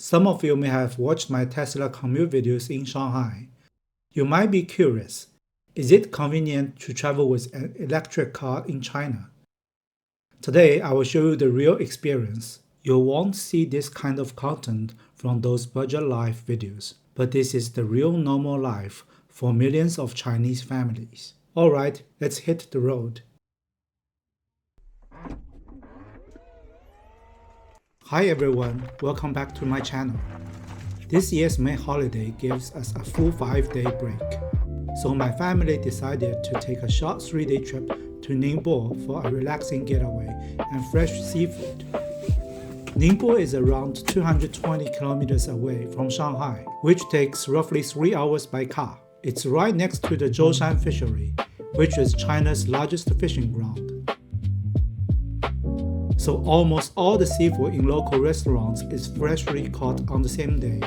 Some of you may have watched my Tesla commute videos in Shanghai. You might be curious, is it convenient to travel with an electric car in China? Today, I will show you the real experience. You won't see this kind of content from those budget life videos, but this is the real normal life for millions of Chinese families. Alright, let's hit the road. Hi everyone, welcome back to my channel. This year's May holiday gives us a full 5-day break. So my family decided to take a short 3-day trip to Ningbo for a relaxing getaway and fresh seafood. Ningbo is around 220 kilometers away from Shanghai, which takes roughly 3 hours by car. It's right next to the Zhoushan fishery, which is China's largest fishing ground. So almost all the seafood in local restaurants is freshly caught on the same day.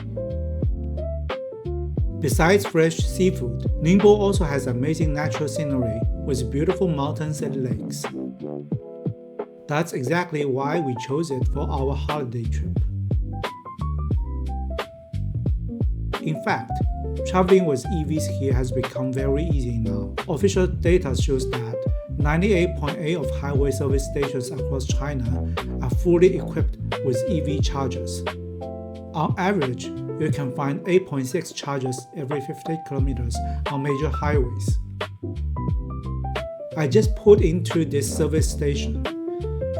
Besides fresh seafood, Ningbo also has amazing natural scenery with beautiful mountains and lakes. That's exactly why we chose it for our holiday trip. In fact, traveling with EVs here has become very easy now. Official data shows that 98.8% of highway service stations across China are fully equipped with EV chargers. On average, you can find 8.6 chargers every 50 kilometers on major highways. I just pulled into this service station.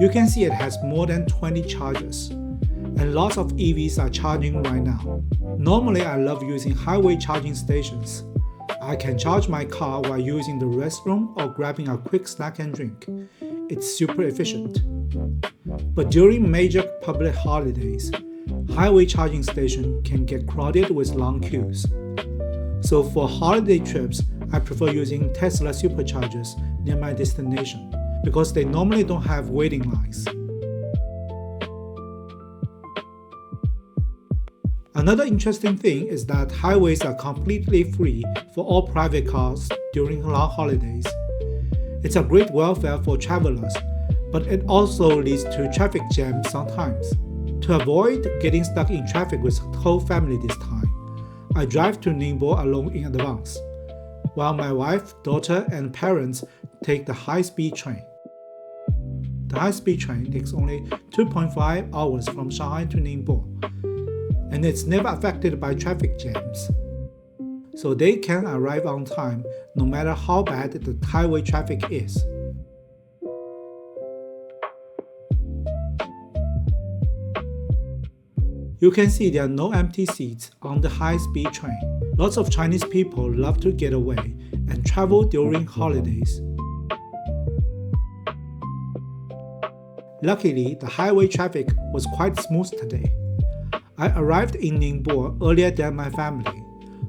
You can see it has more than 20 chargers, and lots of EVs are charging right now. Normally, I love using highway charging stations. I can charge my car while using the restroom or grabbing a quick snack and drink. It's super efficient. But during major public holidays, highway charging stations can get crowded with long queues. So for holiday trips, I prefer using Tesla Superchargers near my destination because they normally don't have waiting lines. Another interesting thing is that highways are completely free for all private cars during long holidays. It's a great welfare for travelers, but it also leads to traffic jams sometimes. To avoid getting stuck in traffic with the whole family this time, I drive to Ningbo alone in advance, while my wife, daughter, and parents take the high-speed train. The high-speed train takes only 2.5 hours from Shanghai to Ningbo, and it's never affected by traffic jams. So they can arrive on time no matter how bad the highway traffic is. You can see there are no empty seats on the high-speed train. Lots of Chinese people love to get away and travel during holidays. Luckily, the highway traffic was quite smooth today. I arrived in Ningbo earlier than my family,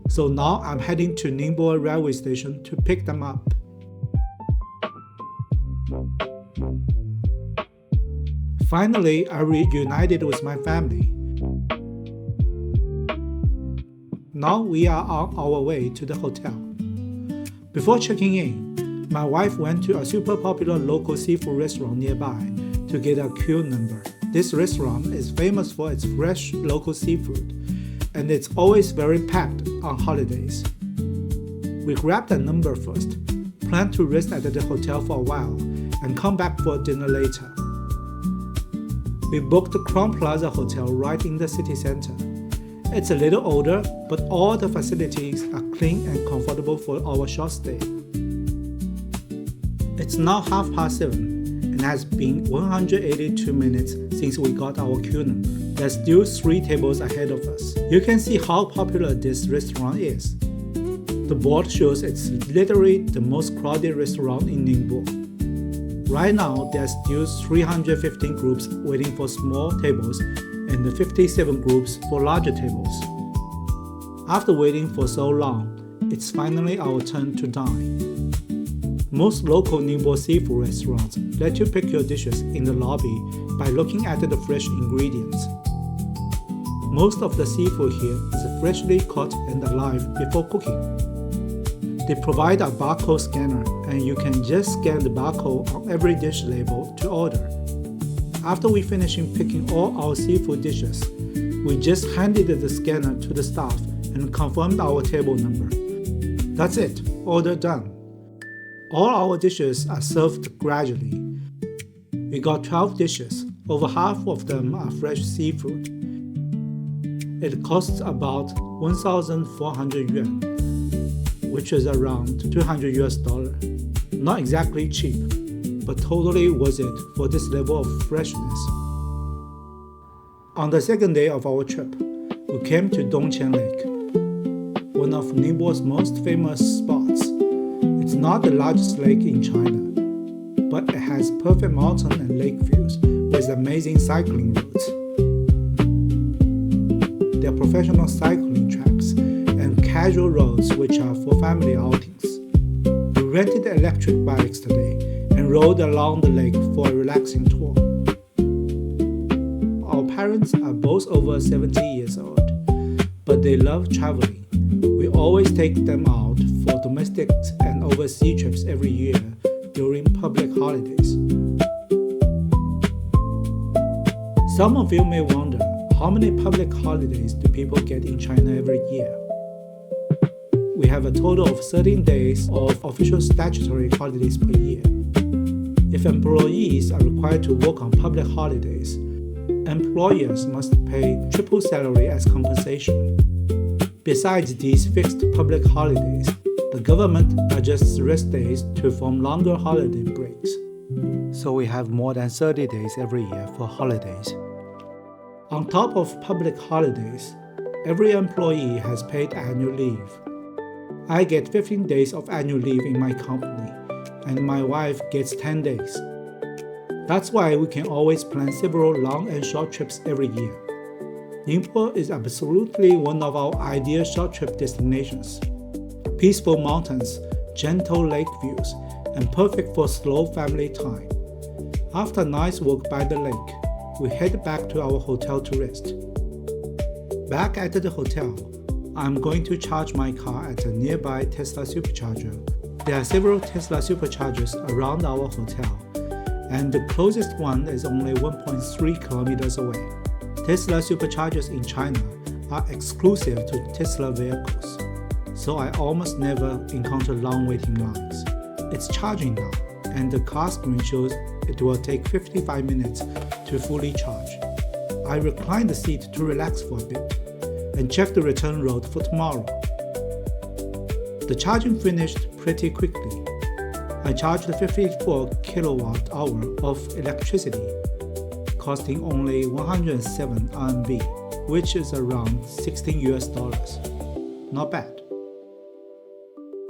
so now I'm heading to Ningbo railway station to pick them up. Finally, I reunited with my family. Now we are on our way to the hotel. Before checking in, my wife went to a super popular local seafood restaurant nearby to get a queue number. This restaurant is famous for its fresh local seafood, and it's always very packed on holidays. We grabbed a number first, planned to rest at the hotel for a while, and come back for dinner later. We booked the Crown Plaza Hotel right in the city center. It's a little older, but all the facilities are clean and comfortable for our short stay. It's now 7:30. And has been 182 minutes since we got our queue number. There's still 3 tables ahead of us. You can see how popular this restaurant is. The board shows it's literally the most crowded restaurant in Ningbo. Right now, there's still 315 groups waiting for small tables and 57 groups for larger tables. After waiting for so long, it's finally our turn to dine. Most local Ningbo seafood restaurants let you pick your dishes in the lobby by looking at the fresh ingredients. Most of the seafood here is freshly caught and alive before cooking. They provide a barcode scanner and you can just scan the barcode on every dish label to order. After we finish picking all our seafood dishes, We just handed the scanner to the staff and confirmed our table number. That's it, order done. All our dishes are served gradually. We got 12 dishes, over half of them are fresh seafood. It costs about 1,400 yuan, which is around $200. Not exactly cheap, but totally worth it for this level of freshness. On the second day of our trip, we came to Dongqian Lake, one of Ningbo's most famous spots. It's not the largest lake in China, but it has perfect mountain and lake views with amazing cycling routes. There are professional cycling tracks and casual roads which are for family outings. We rented electric bikes today and rode along the lake for a relaxing tour. Our parents are both over 70 years old, but they love traveling. We always take them out for domestic and overseas trips every year during public holidays. Some of you may wonder, how many public holidays do people get in China every year? We have a total of 13 days of official statutory holidays per year. If employees are required to work on public holidays, employers must pay triple salary as compensation. Besides these fixed public holidays, the government adjusts rest days to form longer holiday breaks. So we have more than 30 days every year for holidays. On top of public holidays, every employee has paid annual leave. I get 15 days of annual leave in my company, and my wife gets 10 days. That's why we can always plan several long and short trips every year. Ningbo is absolutely one of our ideal short trip destinations. Peaceful mountains, gentle lake views, and perfect for slow family time. After a nice walk by the lake, we head back to our hotel to rest. Back at the hotel, I'm going to charge my car at a nearby Tesla Supercharger. There are several Tesla Superchargers around our hotel, and the closest one is only 1.3 kilometers away. Tesla Superchargers in China are exclusive to Tesla vehicles, so I almost never encounter long waiting lines. It's charging now, and the car screen shows it will take 55 minutes to fully charge. I recline the seat to relax for a bit and check the return road for tomorrow. The charging finished pretty quickly. I charged 54 kilowatt hour of electricity, costing only 107 RMB, which is around $16. Not bad.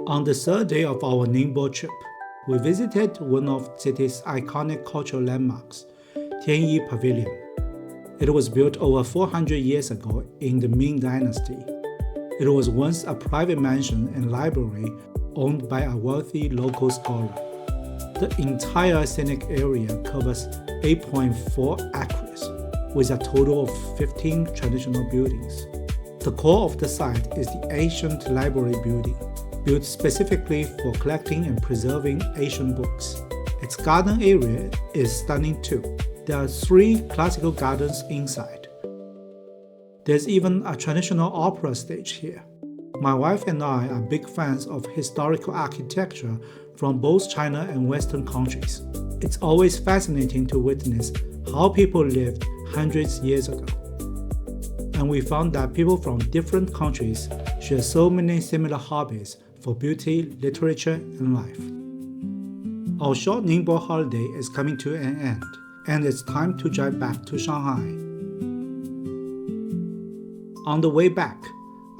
On the third day of our Ningbo trip, we visited one of the city's iconic cultural landmarks, Tianyi Pavilion. It was built over 400 years ago in the Ming Dynasty. It was once a private mansion and library owned by a wealthy local scholar. The entire scenic area covers 8.4 acres, with a total of 15 traditional buildings. The core of the site is the ancient library building, built specifically for collecting and preserving ancient books. Its garden area is stunning too. There are 3 classical gardens inside. There's even a traditional opera stage here. My wife and I are big fans of historical architecture from both China and Western countries. It's always fascinating to witness how people lived hundreds of years ago. And we found that people from different countries share so many similar hobbies for beauty, literature, and life. Our short Ningbo holiday is coming to an end, and it's time to drive back to Shanghai. On the way back,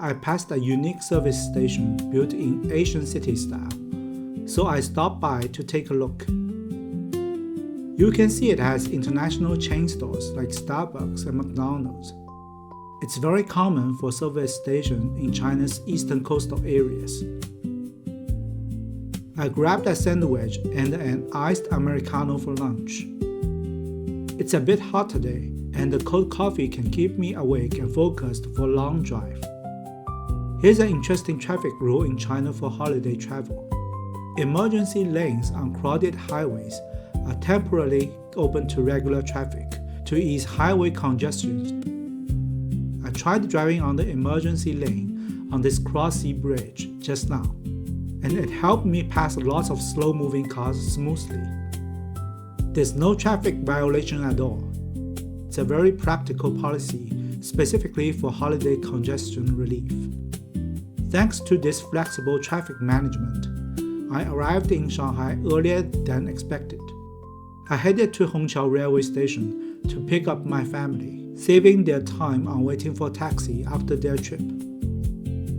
I passed a unique service station built in Asian city style, so I stopped by to take a look. You can see it has international chain stores like Starbucks and McDonald's. It's very common for service stations in China's eastern coastal areas. I grabbed a sandwich and an iced Americano for lunch. It's a bit hot today, and the cold coffee can keep me awake and focused for a long drive. Here's an interesting traffic rule in China for holiday travel. Emergency lanes on crowded highways are temporarily open to regular traffic to ease highway congestion. tried driving on the emergency lane on this cross-sea bridge just now, and it helped me pass lots of slow-moving cars smoothly. There's no traffic violation at all. It's a very practical policy, specifically for holiday congestion relief. Thanks to this flexible traffic management, I arrived in Shanghai earlier than expected. I headed to Hongqiao railway station to pick up my family, saving their time on waiting for taxi after their trip.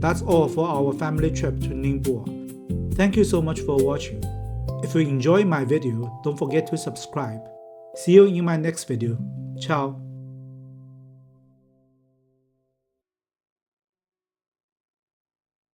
That's all for our family trip to Ningbo. Thank you so much for watching. If you enjoyed my video, don't forget to subscribe. See you in my next video. Ciao.